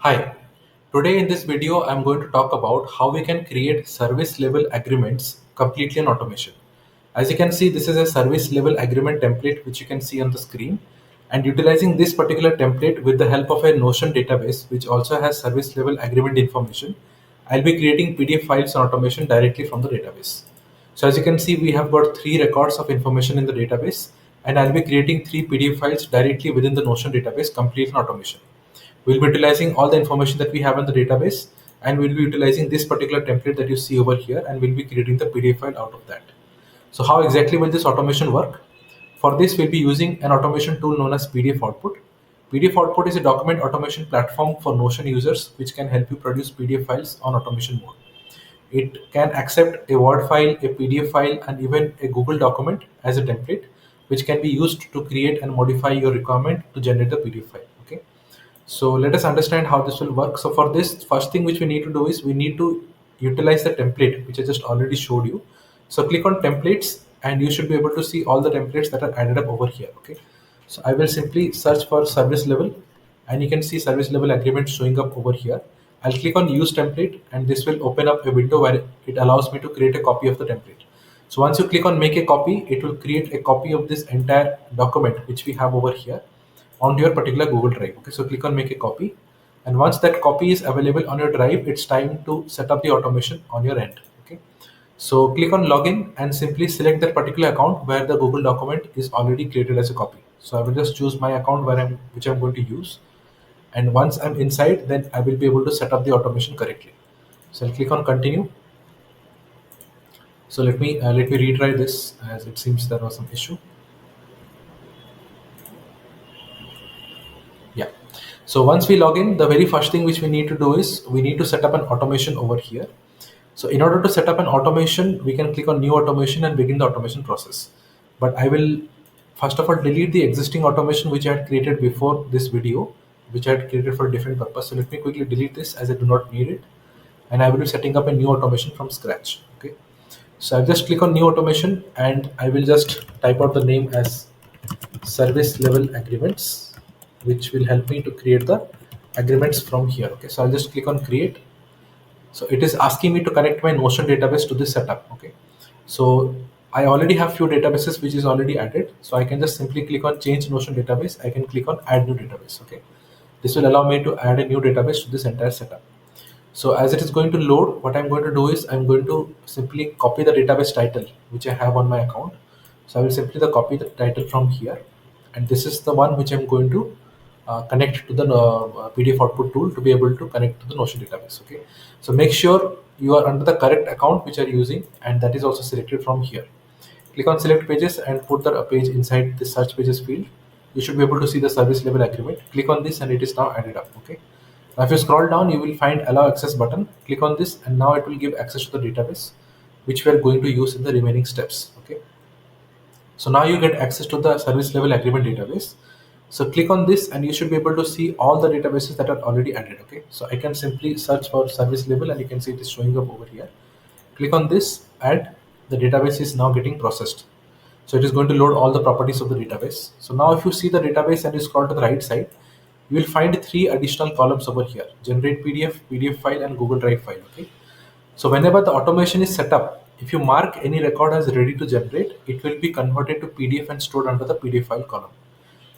Hi, today in this video I'm going to talk about how we can create service level agreements completely in automation. As you can see, this is a service level agreement template which you can see on the screen, and utilizing this particular template with the help of a Notion database which also has service level agreement information, I'll be creating PDF files on automation directly from the database. So as you can see, we have got 3 records of information in the database, and I'll be creating 3 PDF files directly within the Notion database completely in automation. We'll be utilizing all the information that we have in the database, and we'll be utilizing this particular template that you see over here, and we'll be creating the PDF file out of that. So how exactly will this automation work? For this, we'll be using an automation tool known as PDF Output. PDF Output is a document automation platform for Notion users which can help you produce PDF files on automation mode. It can accept a Word file, a PDF file, and even a Google document as a template, which can be used to create and modify your requirement to generate the PDF file. Okay. So let us understand how this will work. So for this, first thing which we need to do is we need to utilize the template which I just already showed you. So click on templates and you should be able to see all the templates that are added up over here. Okay. So I will simply search for service level, and you can see service level agreement showing up over here. I'll click on use template, and this will open up a window where it allows me to create a copy of the template. So once you click on make a copy, it will create a copy of this entire document which we have over here onto your particular Google Drive. Okay, so click on make a copy, and once that copy is available on your drive, it's time to set up the automation on your end. Okay, so click on login and simply select that particular account where the Google document is already created as a copy. So I will just choose my account which I'm going to use, and once I'm inside, then I will be able to set up the automation correctly. So I'll click on continue. So let me retry this, as it seems there was some issue. Yeah. So once we log in, the very first thing which we need to do is we need to set up an automation over here. So in order to set up an automation, we can click on new automation and begin the automation process. But I will first of all delete the existing automation which I had created before this video, which I had created for a different purpose. So let me quickly delete this as I do not need it. And I will be setting up a new automation from scratch. Okay. So I'll just click on new automation, and I will just type out the name as service level agreements, which will help me to create the agreements from here. Okay, so I'll just click on create. So it is asking me to connect my Notion database to this setup. Okay, so I already have few databases which is already added, so I can just simply click on change Notion database. I can click on add new database. Okay, this will allow me to add a new database to this entire setup. So as it is going to load, what I'm going to do is I'm going to simply copy the database title which I have on my account. So I will simply copy the title from here, and this is the one which I'm going to connect to the PDF output tool to be able to connect to the Notion database. Okay, so make sure you are under the correct account which you are using, and that is also selected from here. Click on select pages and put the page inside the search pages field. You should be able to see the service level agreement. Click on this and it is now added up. Okay, now if you scroll down, you will find allow access button. Click on this and now it will give access to the database which we are going to use in the remaining steps. Okay, so now you get access to the service level agreement database. So click on this and you should be able to see all the databases that are already added. Okay, so I can simply search for service level and you can see it is showing up over here. Click on this and the database is now getting processed. So it is going to load all the properties of the database. So now if you see the database and you scroll to the right side, you will find 3 additional columns over here: generate PDF, PDF file, and Google Drive file. Okay, so whenever the automation is set up, if you mark any record as ready to generate, it will be converted to PDF and stored under the PDF file column.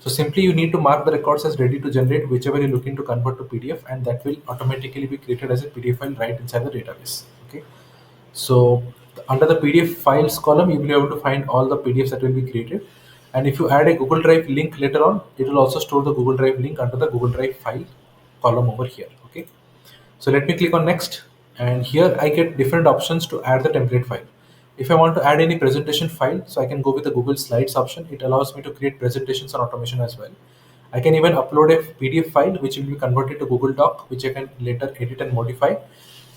So simply you need to mark the records as ready to generate whichever you're looking to convert to PDF, and that will automatically be created as a PDF file right inside the database. Okay, so under the PDF files column, you will be able to find all the PDFs that will be created. And if you add a Google Drive link later on, it will also store the Google Drive link under the Google Drive file column over here. Okay, so let me click on next, and here I get different options to add the template file. If I want to add any presentation file, so I can go with the Google Slides option. It allows me to create presentations on automation as well. I can even upload a PDF file which will be converted to Google Doc, which I can later edit and modify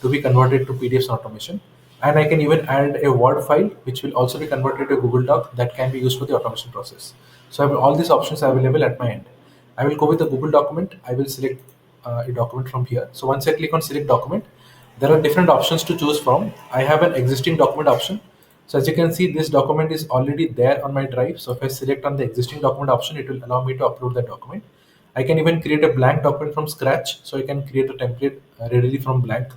to be converted to PDFs on automation. And I can even add a Word file which will also be converted to Google Doc that can be used for the automation process. So I have all these options available at my end. I will go with the Google document. I will select a document from here. So once I click on select document, there are different options to choose from. I have an existing document option. So as you can see, this document is already there on my drive. So if I select on the existing document option, it will allow me to upload that document. I can even create a blank document from scratch. So I can create a template readily from blank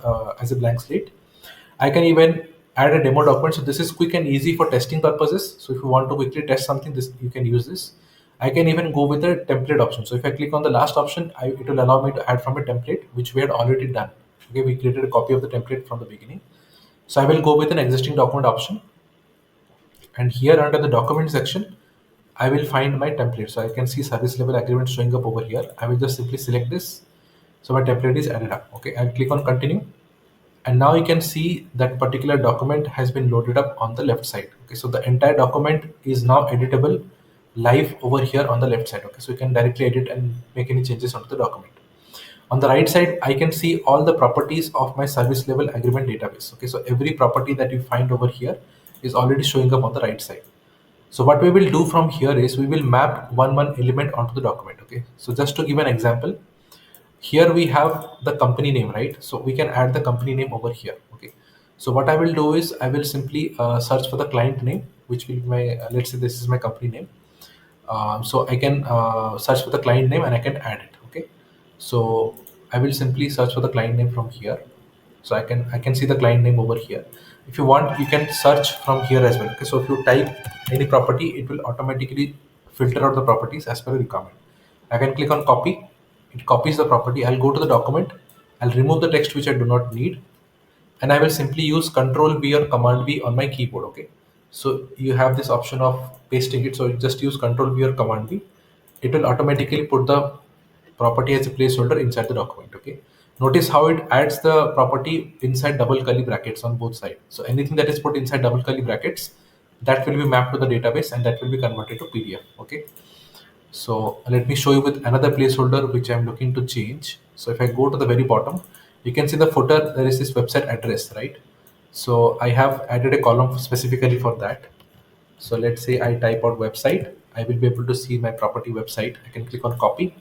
as a blank slate. I can even add a demo document. So this is quick and easy for testing purposes. So if you want to quickly test something, this you can use this. I can even go with a template option. So if I click on the last option, it will allow me to add from a template which we had already done. Okay, we created a copy of the template from the beginning. So I will go with an existing document option, and here under the document section, I will find my template. So I can see service level agreement showing up over here. I will just simply select this. So my template is added up. Okay, I'll click on continue. And now you can see that particular document has been loaded up on the left side. Okay, so the entire document is now editable live over here on the left side. Okay, so you can directly edit and make any changes onto the document. On the right side, I can see all the properties of my service level agreement database. Okay, so every property that you find over here is already showing up on the right side. So what we will do from here is we will map one element onto the document. Okay, so just to give an example, here we have the company name, right? So we can add the company name over here. Okay, so what I will do is I will simply search for the client name, which will be my let's say this is my company name. So I can search for the client name and I can add it. Okay, so I will simply search for the client name from here. So I can see the client name over here. If you want, you can search from here as well. Okay, so if you type any property, it will automatically filter out the properties as per the requirement. I can click on copy. It copies the property. I'll go to the document. I'll remove the text which I do not need, and I will simply use Control V or Command V on my keyboard. Okay, so you have this option of pasting it. So you just use Control V or Command V. It will automatically put the property as a placeholder inside the document. Okay, notice how it adds the property inside double curly brackets on both sides. So anything that is put inside double curly brackets, that will be mapped to the database and that will be converted to PDF. Okay, so let me show you with another placeholder which I'm looking to change. So if I go to the very bottom, you can see the footer, there is this website address, right? So I have added a column specifically for that. So let's say I type out website, I will be able to see my property website. I can click on copy.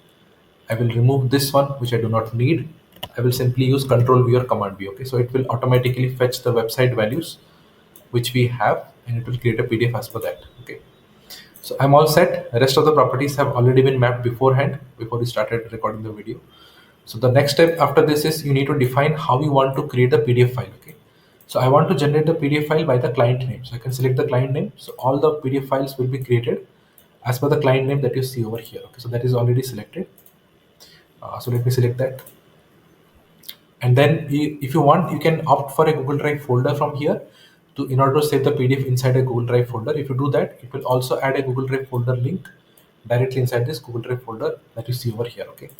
I will remove this one, which I do not need. I will simply use Control V or Command V. Okay, so it will automatically fetch the website values which we have, and it will create a PDF as per that. Okay, so I'm all set. The rest of the properties have already been mapped beforehand before we started recording the video. So the next step after this is you need to define how you want to create the PDF file. Okay, so I want to generate the PDF file by the client name. So I can select the client name. So all the PDF files will be created as per the client name that you see over here. Okay, so that is already selected. So let me select that. And then if you want, you can opt for a Google Drive folder from here in order to save the PDF inside a Google Drive folder. If you do that, it will also add a Google Drive folder link directly inside this Google Drive folder that you see over here. Okay,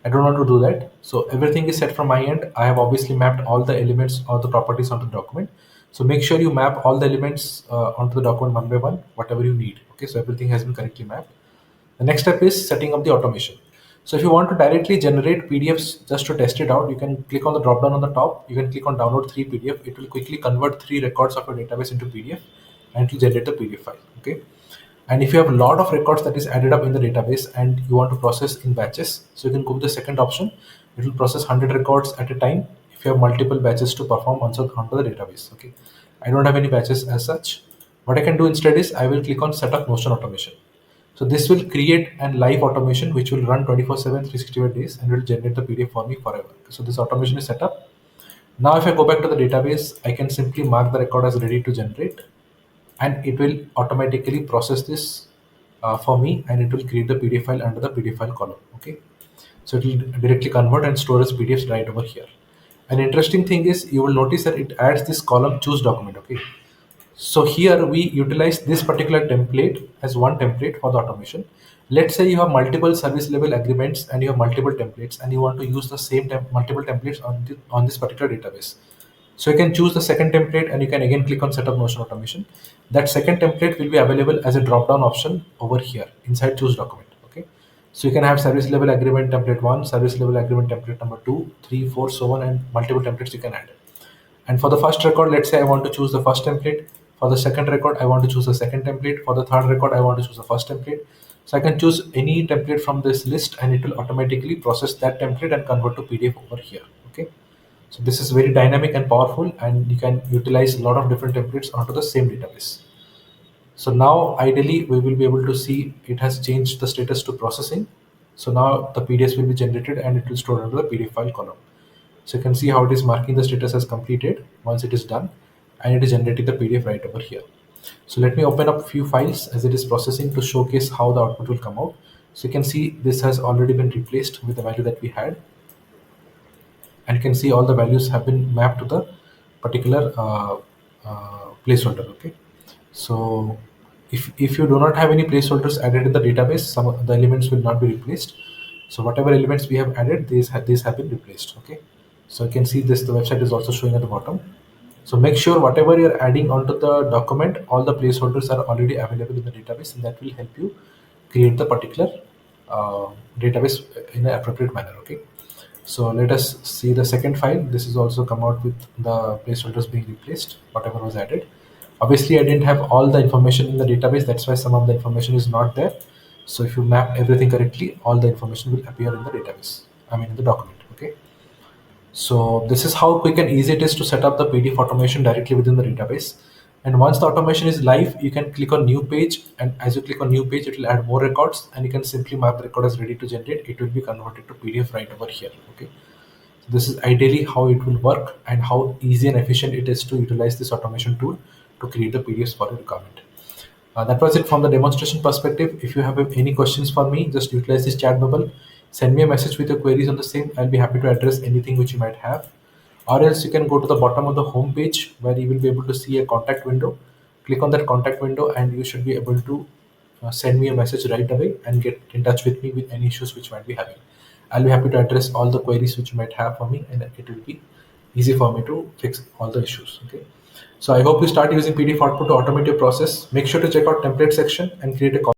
I don't want to do that. So everything is set from my end. I have obviously mapped all the elements or the properties onto the document. So make sure you map all the elements onto the document one by one, whatever you need. Okay, so everything has been correctly mapped. The next step is setting up the automation. So if you want to directly generate PDFs just to test it out, you can click on the drop down on the top. You can click on download 3 PDF. It will quickly convert 3 records of your database into PDF and it will generate the PDF file. Okay. And if you have a lot of records that is added up in the database and you want to process in batches, so you can go with the second option. It will process 100 records at a time if you have multiple batches to perform onto the database. Okay. I don't have any batches as such. What I can do instead is I will click on setup motion automation. So this will create a live automation which will run 24/7, 365 days and will generate the PDF for me forever. So this automation is set up. Now if I go back to the database, I can simply mark the record as ready to generate and it will automatically process this for me and it will create the PDF file under the PDF file column. Okay, so it will directly convert and store as PDFs right over here. An interesting thing is you will notice that it adds this column choose document. Okay, so here we utilize this particular template as one template for the automation. Let's say you have multiple service level agreements and you have multiple templates and you want to use the same multiple templates on this particular database. So you can choose the second template and you can again click on setup motion automation. That second template will be available as a drop down option over here inside choose document. Okay, so you can have service level agreement template 1, service level agreement template number 2, 3, 4, so on, and multiple templates you can add. And for the first record, let's say I want to choose the first template. For the second record, I want to choose the second template. For the third record, I want to choose the first template. So I can choose any template from this list and it will automatically process that template and convert to PDF over here. Okay. So this is very dynamic and powerful and you can utilize a lot of different templates onto the same database. So now ideally we will be able to see it has changed the status to processing. So now the PDFs will be generated and it will store under the PDF file column. So you can see how it is marking the status as completed once it is done, and it is generating the PDF right over here. So let me open up a few files as it is processing to showcase how the output will come out. So you can see this has already been replaced with the value that we had, and you can see all the values have been mapped to the particular placeholder. Okay, so if you do not have any placeholders added in the database, some of the elements will not be replaced. So whatever elements we have added, these have been replaced. Okay, so you can see this, the website is also showing at the bottom. So make sure whatever you're adding onto the document, all the placeholders are already available in the database, and that will help you create the particular uh, database in an appropriate manner. Okay, so let us see the second file. This is also come out with the placeholders being replaced, whatever was added. Obviously, I didn't have all the information in the database. That's why some of the information is not there. So if you map everything correctly, all the information will appear in the database. I mean, in the document. Okay. So this is how quick and easy it is to set up the PDF automation directly within the database. And once the automation is live, you can click on new page, and as you click on new page, it will add more records, and you can simply mark the record as ready to generate. It will be converted to PDF right over here. Okay. This is ideally how it will work and how easy and efficient it is to utilize this automation tool to create the PDFs for your requirement. That was it from the demonstration perspective. If you have any questions for me, just utilize this chat bubble. Send me a message with your queries on the same. I'll be happy to address anything which you might have. Or else you can go to the bottom of the home page where you will be able to see a contact window. Click on that contact window and you should be able to send me a message right away and get in touch with me with any issues which you might be having. I'll be happy to address all the queries which you might have for me, and it will be easy for me to fix all the issues. Okay. So I hope you start using PDF output to automate your process. Make sure to check out template section and create a copy